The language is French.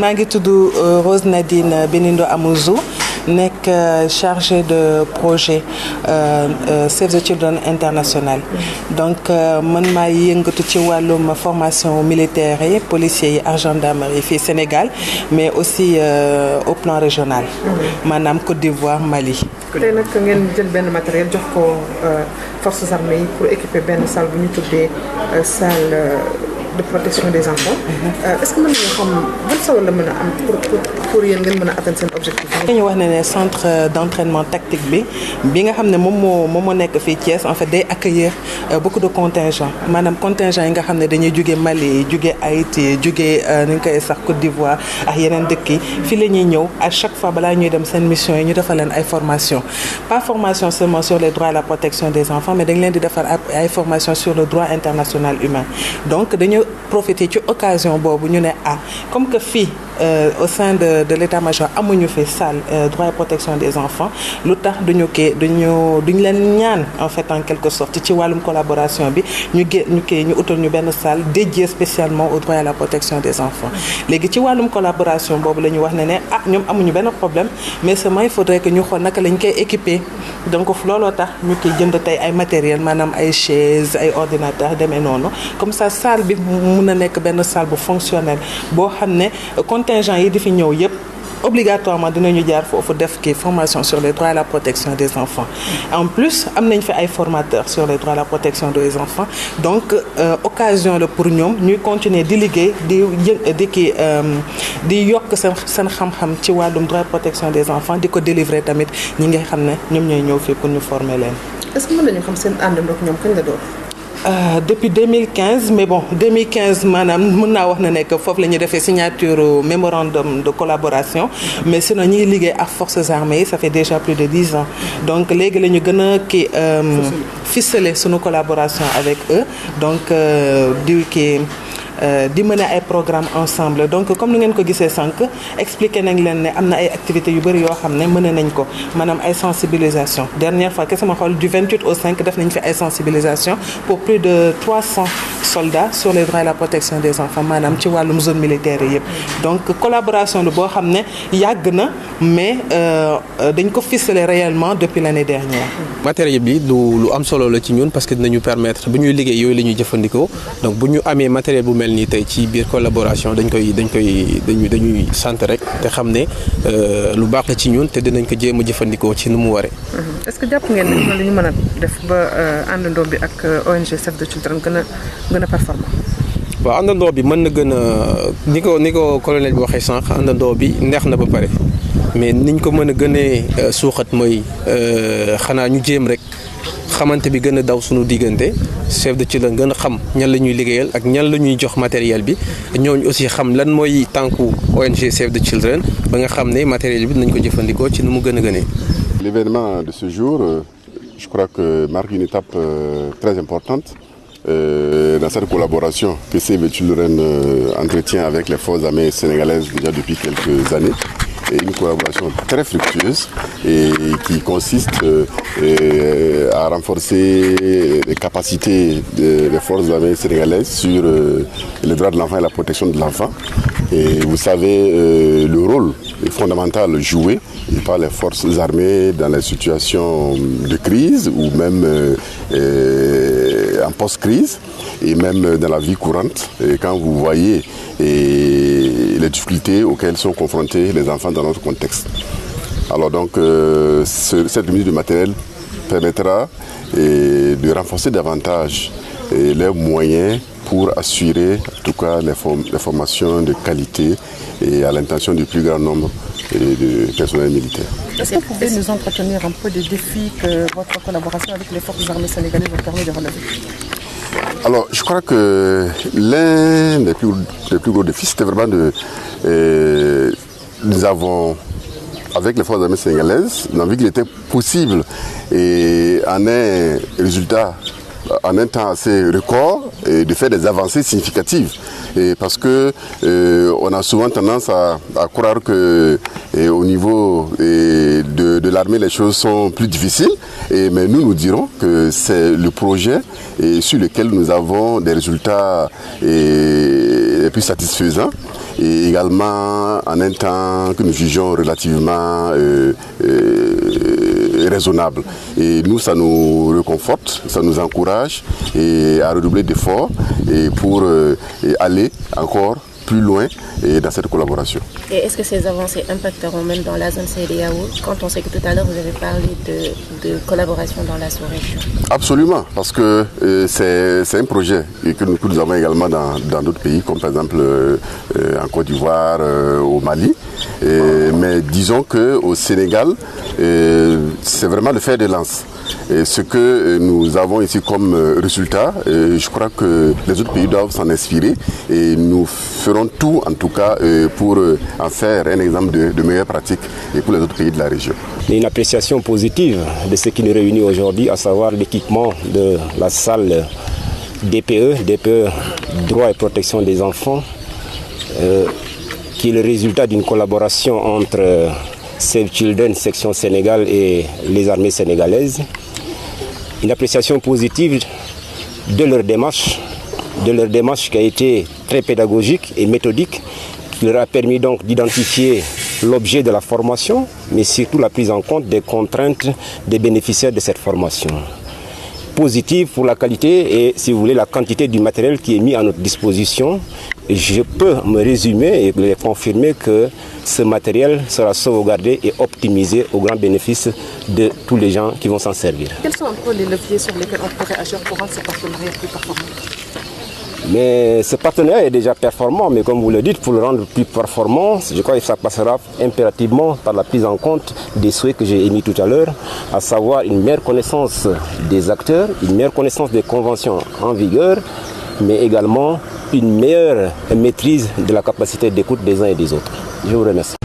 maa ngi tudd Rose Nadine Benindo Amouzou nekk chargée de projet Save the Children International donc man maa yëngatu ci wàllum formation militaire yi policiers yi ak gendarmerie fii Sénégal mais aussi au plan régional maanaam Côte d'Ivoire Mali. tey nag ngeen jël benn matériel jox ko forces armées yi pour équiper benn salle bu ñu tuddee salle de protection des enfants. Est-ce que mën nañu xam ban solo la mën a am pour yéen ngeen mën a atteindre seen objectif. ñu wax ne centre d'entraînement tactique bi nga xam ne moom moo nekk fii Thiès en fait day accueillir beaucoup de contingents maanaam contingents yi nga xam ne dañuy jóge Mali jóge Haïti jóge ni ñu koy sax Côte d'Ivoire ak yeneen dëkk yi fii la ñuy ñëw à chaque fois balaa ñuy dem seen mission yi ñu defal leen ay formation pas formation seulement sur les droits et la protection des enfants mais dañ leen di defal ay formation sur le droit international humain donc dañu profiter ci occasion boobu ñu ne comme que fii au sein de l'état-major amuñu fi salle droit et protection des enfants lu tax duñu leen ñaan en fait en quelque sorte ci wàllum collaboration bi ñu utal ñu benn salle dédiée spécialement au droit et à la protection des enfants léegi ci wàllum collaboration boobu la ñu wax ne ñoom amuñu benn problème mais seulement il faudrait que ñu xool naka lañ koy équiper donc looloo tax ñu koy jënd tey ay matériel maanaam ay chaises ay ordinateurs demee noonu comme ça salle bi mun na nekk benn salle bu fonctionnelle boo xam ne contingent yi di fi ñëw yépp obligatoirement dinañu jaar foofu def formation sur les droits et la protection des enfants en plus am nañ fi ay formateurs sur les droits et la protection des enfants donc occasion la pour ñoom ñuy continuer di liggéey di yokk seen xam-xam ci wàllum droit et protection des enfants di ko délivrer tamit ñi nga xam ne ñoom ñooy ñëw fii pour ñu former leen. est-ce que mën nañu xam seen ànd ndox ñoom kañ la door. Depuis 2015 mais bon 2015 maanaam mën naa wax na nekk foofu la ñuy defee signature mémorandum de collaboration mais sinon ñi ngi liggéey ak forces armées yi ça fait déjà plus de 10 ans donc léegi la ñu gën a ficeler sunu collaboration avec eux donc di mener ay programme ensemble donc comme ni ngeen ko gisee sànq expliqué nañ leen ne am na ay activités yu bëri yoo xam ne mën nañ ko maanaam ay sensibilisation dernière fois kese ma xool du 28 au 5 def nañ fi ay sensibilisation pour plus de 300 soldats sur les droits et la protection des enfants maanaam ci wàllum zone militaire yi yëpp donc collaboration la boo xam ne yàgg na mais dañ ko ficeler réellement depuis l'année dernière. matériel bi lu am solo la ci ñun parce que dinañu permettre bu ñuy liggéey yooyu la ñuy jëfandikoo donc bu ñu amee matériel bu mel nii tey ci biir collaboration dañuy sant rek te xam ne lu baax la ci ñun te dinañ ko jéem a jëfandikoo ci nu mu waree. est-ce que jàpp ngeen ne lu ñu mën a def ba àndandoo bi ak ONG Save the Children gën a performant. waaw àndandoo bi mën na gën a ni ko colonel bi waxee sànq àndandoo bi neex na ba pare mais niñ ko mën a gënee suuxat mooy xanaa ñu jéem rek. xamante bi gën a daw suñu diggante Save the Children gën a xam ñan la ñuy liggéeyal ak ñan la ñuy jox matériel bi ñooñu aussi xam lan mooy tànku ONG Save the Children ba nga xam ne matériel bi nañ ko jëfandikoo ci nu mu gën a gënee. L'événement de ce jour, je crois que marque une étape très importante dans cette collaboration que Save the Children entretient avec les forces armées sénégalaises déjà depuis quelques années. Et une collaboration très fructueuse et qui consiste à renforcer les capacités des forces armées sénégalaises sur les droits de l'enfant et la protection de l'enfant. Et vous savez le rôle fondamental joué par les forces armées dans les situations de crise ou même en post-crise et même dans la vie courante. Et quand vous voyez les difficultés auxquelles sont confrontés les enfants dans notre contexte. Alors donc cette mise de matériel permettra de renforcer davantage les moyens pour assurer en tout cas les formations de qualité et à l'intention du plus grand nombre de personnels militaires. Est-ce que vous pouvez nous entretenir un peu des défis que votre collaboration avec les forces armées sénégalaises vous permet de relever? Alors, je crois que l'un des plus gros défis, c'était vraiment nous avons, avec les forces armées sénégalaises, nous avons vu qu'il était possible et en un résultat, en un temps assez record, et de faire des avancées significatives. Et parce que on a souvent tendance à croire que au niveau de l'armée les choses sont plus difficiles. Mais nous dirons que c'est le projet sur lequel nous avons des résultats les plus satisfaisants. et également en un temps que nous jugeons relativement raisonnable. Et nous, ça nous réconforte, ça nous encourage à redoubler d'efforts pour aller encore plus loin dans cette collaboration. Et est-ce que ces avancées impacteront même dans la zone CEDEAO, quand on sait que tout à l'heure vous avez parlé de collaboration dans la sous-région? Absolument, parce que c'est un projet que nous avons également dans d'autres pays, comme par exemple en Côte d'Ivoire, au Mali. Mais disons qu'au Sénégal, c'est vraiment le fer de lance. Et ce que nous avons ici comme résultat, je crois que les autres pays doivent s'en inspirer et nous ferons tout en tout cas pour en faire un exemple de meilleure pratique pour les autres pays de la région. Une appréciation positive de ce qui nous réunit aujourd'hui, à savoir l'équipement de la salle DPE, droit et protection des enfants, qui est le résultat d'une collaboration entre Save Children, section Sénégal et les armées sénégalaises. Une appréciation positive de leur démarche qui a été très pédagogique et méthodique, qui leur a permis donc d'identifier l'objet de la formation, mais surtout la prise en compte des contraintes des bénéficiaires de cette formation. Positive pour la qualité et, si vous voulez, la quantité du matériel qui est mis à notre disposition. Je peux me résumer et confirmer que ce matériel sera sauvegardé et optimisé au grand bénéfice de tous les gens qui vont s'en servir. Quels sont un peu les leviers sur lesquels on pourrait agir pour rendre ce partenariat plus performant? Mais ce partenariat est déjà performant, mais comme vous le dites, pour le rendre plus performant, je crois que ça passera impérativement par la prise en compte des souhaits que j'ai émis tout à l'heure, à savoir une meilleure connaissance des acteurs, une meilleure connaissance des conventions en vigueur, mais également une meilleure maîtrise de la capacité d'écoute des uns et des autres. Je vous remercie.